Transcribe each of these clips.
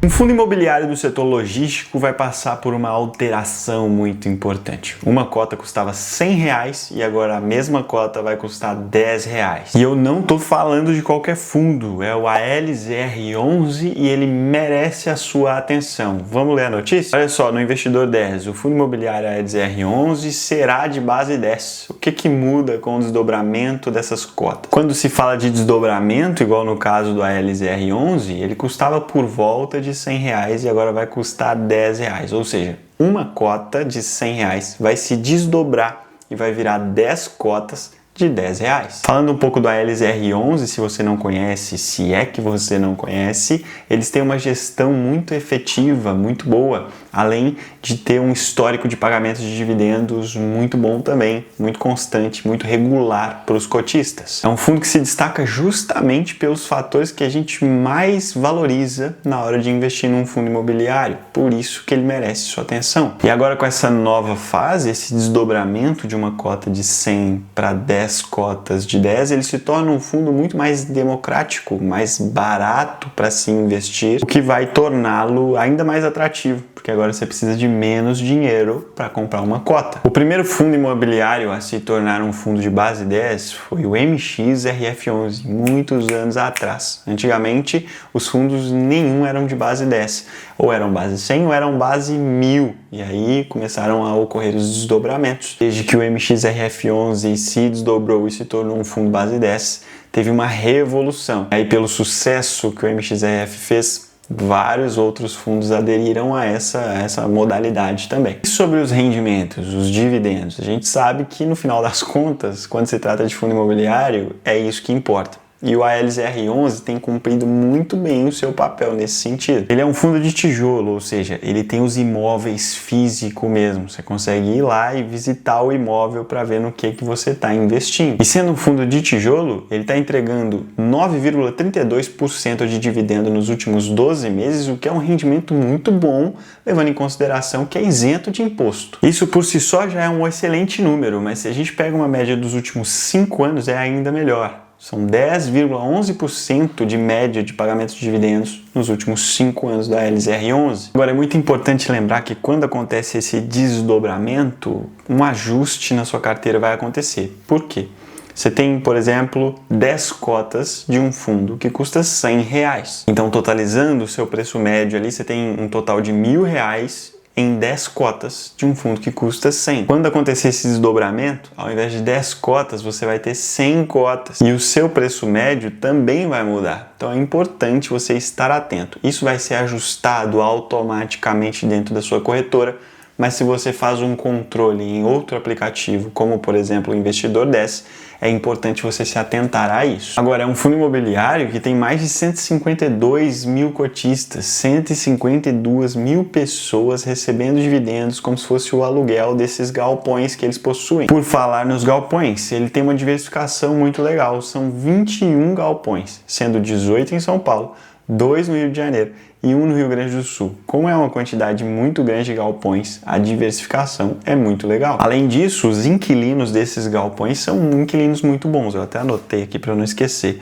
Um fundo imobiliário do setor logístico vai passar por uma alteração muito importante. Uma cota custava R$100 e agora a mesma cota vai custar R$10. E eu não estou falando de qualquer fundo, é o ALZR11 e ele merece a sua atenção. Vamos ler a notícia? Olha só, no Investidor 10, o fundo imobiliário ALZR11 será de base 10. O que muda com o desdobramento dessas cotas? Quando se fala de desdobramento, igual no caso do ALZR11, ele custava por volta de R$100 e agora vai custar R$10. Ou seja, uma cota de R$100 vai se desdobrar e vai virar 10 cotas de R$10. Falando um pouco do ALZR11, se você não conhece, se é que você não conhece, eles têm uma gestão muito efetiva, muito boa, além de ter um histórico de pagamentos de dividendos muito bom também, muito constante, muito regular para os cotistas. É um fundo que se destaca justamente pelos fatores que a gente mais valoriza na hora de investir num fundo imobiliário, por isso que ele merece sua atenção. E agora com essa nova fase, esse desdobramento de uma cota de 100 para 10 cotas de 10, ele se torna um fundo muito mais democrático, mais barato para se investir, o que vai torná-lo ainda mais atrativo, porque agora você precisa de menos dinheiro para comprar uma cota. O primeiro fundo imobiliário a se tornar um fundo de base 10 foi o MXRF11, muitos anos atrás. Antigamente, os fundos nenhum eram de base 10, ou eram base 100 ou eram base 1000, e aí começaram a ocorrer os desdobramentos. Desde que o MXRF11 se desdobrou e se tornou um fundo base 10, teve uma revolução. Aí pelo sucesso que o MXRF fez, vários outros fundos aderiram a essa modalidade também. E sobre os rendimentos, os dividendos, a gente sabe que no final das contas, quando se trata de fundo imobiliário, é isso que importa. E o ALZR11 tem cumprido muito bem o seu papel nesse sentido. Ele é um fundo de tijolo, ou seja, ele tem os imóveis físicos mesmo. Você consegue ir lá e visitar o imóvel para ver no que você está investindo. E sendo um fundo de tijolo, ele está entregando 9,32% de dividendo nos últimos 12 meses, o que é um rendimento muito bom, levando em consideração que é isento de imposto. Isso por si só já é um excelente número, mas se a gente pega uma média dos últimos 5 anos, é ainda melhor. São 10,11% de média de pagamentos de dividendos nos últimos 5 anos da LZR11. Agora, é muito importante lembrar que quando acontece esse desdobramento, um ajuste na sua carteira vai acontecer. Por quê? Você tem, por exemplo, 10 cotas de um fundo que custa R$100. Então, totalizando o seu preço médio ali, você tem um total de R$1.000 em 10 cotas de um fundo que custa 100. Quando acontecer esse desdobramento, ao invés de 10 cotas, você vai ter 100 cotas. E o seu preço médio também vai mudar. Então é importante você estar atento. Isso vai ser ajustado automaticamente dentro da sua corretora, mas se você faz um controle em outro aplicativo, como por exemplo o Investidor 10, é importante você se atentar a isso. Agora, é um fundo imobiliário que tem mais de 152 mil cotistas, 152 mil pessoas recebendo dividendos como se fosse o aluguel desses galpões que eles possuem. Por falar nos galpões, ele tem uma diversificação muito legal, são 21 galpões, sendo 18 em São Paulo, 2 no Rio de Janeiro e 1 no Rio Grande do Sul. Como é uma quantidade muito grande de galpões, a diversificação é muito legal. Além disso, os inquilinos desses galpões são inquilinos muito bons. Eu até anotei aqui para não esquecer.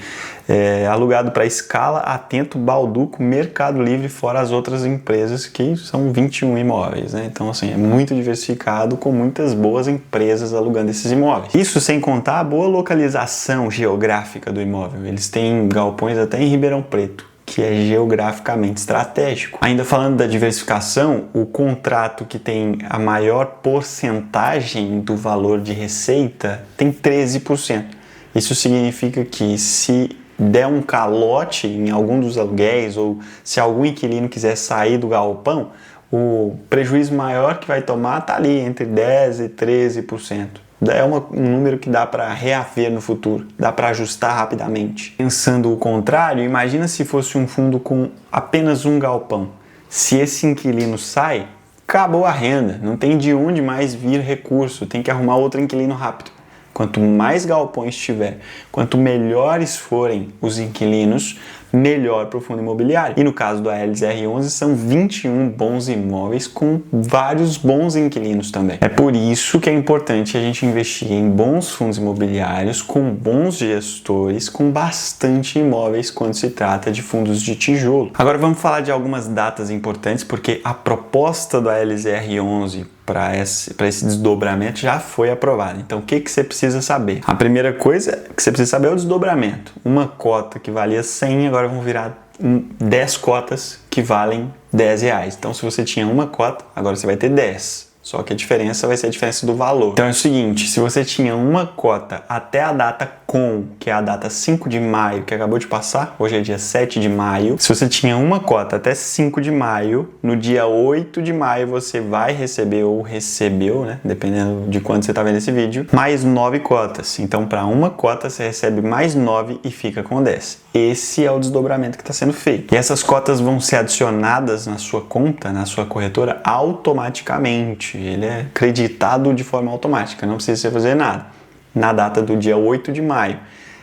Alugado para Scala, Atento, Balduco, Mercado Livre, fora as outras empresas que são 21 imóveis, né? Então, assim, é muito diversificado com muitas boas empresas alugando esses imóveis. Isso sem contar a boa localização geográfica do imóvel. Eles têm galpões até em Ribeirão Preto, que é geograficamente estratégico. Ainda falando da diversificação, o contrato que tem a maior porcentagem do valor de receita tem 13%. Isso significa que se der um calote em algum dos aluguéis ou se algum inquilino quiser sair do galpão, o prejuízo maior que vai tomar está ali entre 10% e 13%. É um número que dá para reaver no futuro, dá para ajustar rapidamente. Pensando o contrário, imagina se fosse um fundo com apenas um galpão. Se esse inquilino sai, acabou a renda, não tem de onde mais vir recurso, tem que arrumar outro inquilino rápido. Quanto mais galpões tiver, quanto melhores forem os inquilinos, melhor para o fundo imobiliário. E no caso do ALSR11 são 21 bons imóveis com vários bons inquilinos também. É por isso que é importante a gente investir em bons fundos imobiliários, com bons gestores, com bastante imóveis quando se trata de fundos de tijolo. Agora vamos falar de algumas datas importantes, porque a proposta do ALSR11 para esse desdobramento já foi aprovada. Então, o que você precisa saber? A primeira coisa que você precisa saber é o desdobramento. Uma cota que valia 100, agora vão virar 10 cotas que valem R$10. Então, se você tinha uma cota, agora você vai ter 10. Só que a diferença vai ser a diferença do valor. Então é o seguinte, se você tinha uma cota até a data com, que é a data 5 de maio, que acabou de passar, hoje é dia 7 de maio, se você tinha uma cota até 5 de maio, no dia 8 de maio você vai receber ou recebeu, né, dependendo de quando você está vendo esse vídeo, mais 9 cotas. Então para uma cota você recebe mais 9 e fica com 10. Esse é o desdobramento que está sendo feito. E essas cotas vão ser adicionadas na sua conta, na sua corretora, automaticamente. Ele é creditado de forma automática, não precisa você fazer nada. Na data do dia 8 de maio.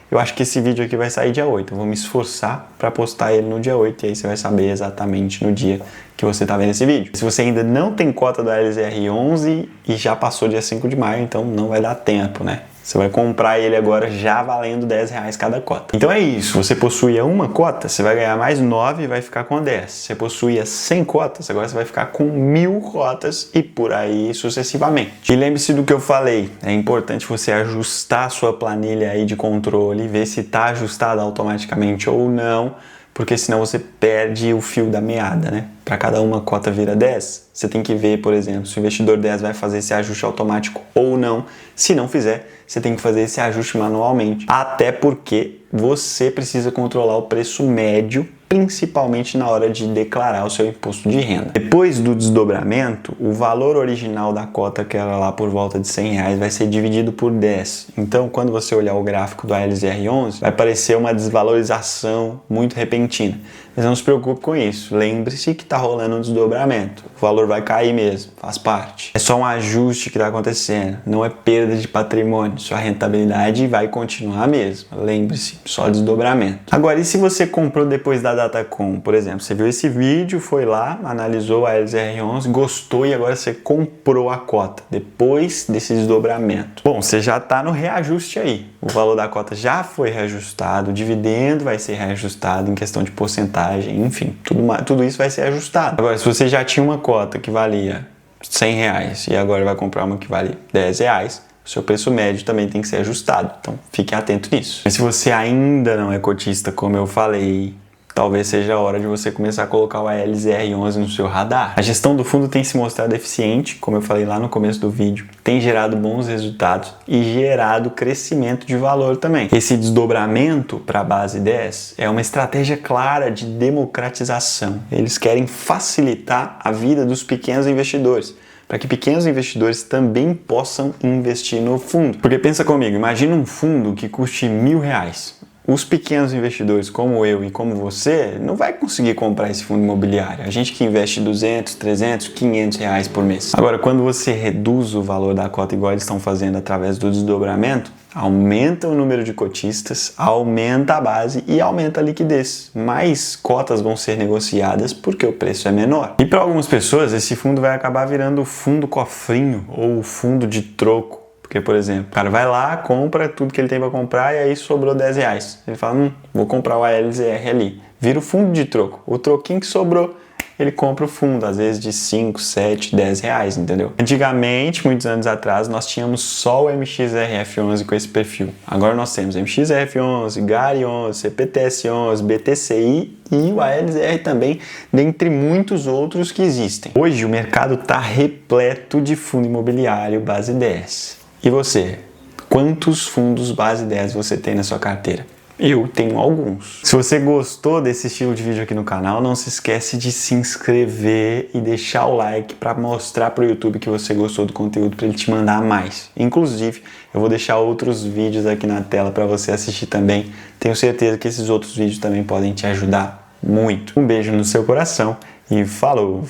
Eu acho que esse vídeo aqui vai sair dia 8. Eu vou me esforçar para postar ele no dia 8 e aí você vai saber exatamente no dia que você está vendo esse vídeo. Se você ainda não tem cota do ALSR11 e já passou dia 5 de maio, então não vai dar tempo, né? Você vai comprar ele agora já valendo R$10 cada cota. Então é isso, você possuía uma cota, você vai ganhar mais 9 e vai ficar com 10. Você possuía 100 cotas, agora você vai ficar com 1000 cotas e por aí sucessivamente. E lembre-se do que eu falei, é importante você ajustar a sua planilha aí de controle, ver se está ajustada automaticamente ou não, porque senão você perde o fio da meada, né? Para cada uma cota vira 10, você tem que ver, por exemplo, se o investidor 10 vai fazer esse ajuste automático ou não. Se não fizer, você tem que fazer esse ajuste manualmente. Até porque você precisa controlar o preço médio, principalmente na hora de declarar o seu imposto de renda. Depois do desdobramento, o valor original da cota, que era lá por volta de R$100, vai ser dividido por 10. Então, quando você olhar o gráfico do ALSR11, vai parecer uma desvalorização muito repentina. Mas não se preocupe com isso. Lembre-se que está rolando um desdobramento. O valor vai cair mesmo, faz parte. É só um ajuste que está acontecendo, não é perda de patrimônio. Sua rentabilidade vai continuar a mesma. Lembre-se, só desdobramento. Agora, e se você comprou depois da data com? Por exemplo, você viu esse vídeo, foi lá, analisou a ALSR11, gostou e agora você comprou a cota depois desse desdobramento. Bom, você já está no reajuste aí. O valor da cota já foi reajustado, o dividendo vai ser reajustado em questão de porcentagem, enfim, tudo isso vai ser ajustado. Agora, se você já tinha uma cota que valia R$100 e agora vai comprar uma que vale R$10, o seu preço médio também tem que ser ajustado. Então, fique atento nisso. Mas se você ainda não é cotista, como eu falei, talvez seja a hora de você começar a colocar o ALSR11 no seu radar. A gestão do fundo tem se mostrado eficiente, como eu falei lá no começo do vídeo, tem gerado bons resultados e gerado crescimento de valor também. Esse desdobramento para a base 10 é uma estratégia clara de democratização. Eles querem facilitar a vida dos pequenos investidores, para que pequenos investidores também possam investir no fundo. Porque pensa comigo, imagina um fundo que custe R$1.000. Os pequenos investidores como eu e como você não vai conseguir comprar esse fundo imobiliário. A gente que investe 200, 300, 500 reais por mês. Agora, quando você reduz o valor da cota igual eles estão fazendo através do desdobramento, aumenta o número de cotistas, aumenta a base e aumenta a liquidez. Mais cotas vão ser negociadas porque o preço é menor. E para algumas pessoas, esse fundo vai acabar virando o fundo cofrinho ou o fundo de troco. Porque, por exemplo, o cara vai lá, compra tudo que ele tem para comprar e aí sobrou R$10. Ele fala, vou comprar o ALSR ali. Vira o fundo de troco. O troquinho que sobrou, ele compra o fundo, às vezes de 5, 7, R$10, entendeu? Antigamente, muitos anos atrás, nós tínhamos só o MXRF11 com esse perfil. Agora nós temos MXRF11, GARI11, CPTS11, BTCI e o ALSR também, dentre muitos outros que existem. Hoje o mercado está repleto de fundo imobiliário base 10. E você? Quantos fundos base 10 você tem na sua carteira? Eu tenho alguns. Se você gostou desse estilo de vídeo aqui no canal, não se esquece de se inscrever e deixar o like para mostrar para o YouTube que você gostou do conteúdo, para ele te mandar mais. Inclusive, eu vou deixar outros vídeos aqui na tela para você assistir também. Tenho certeza que esses outros vídeos também podem te ajudar muito. Um beijo no seu coração e falou!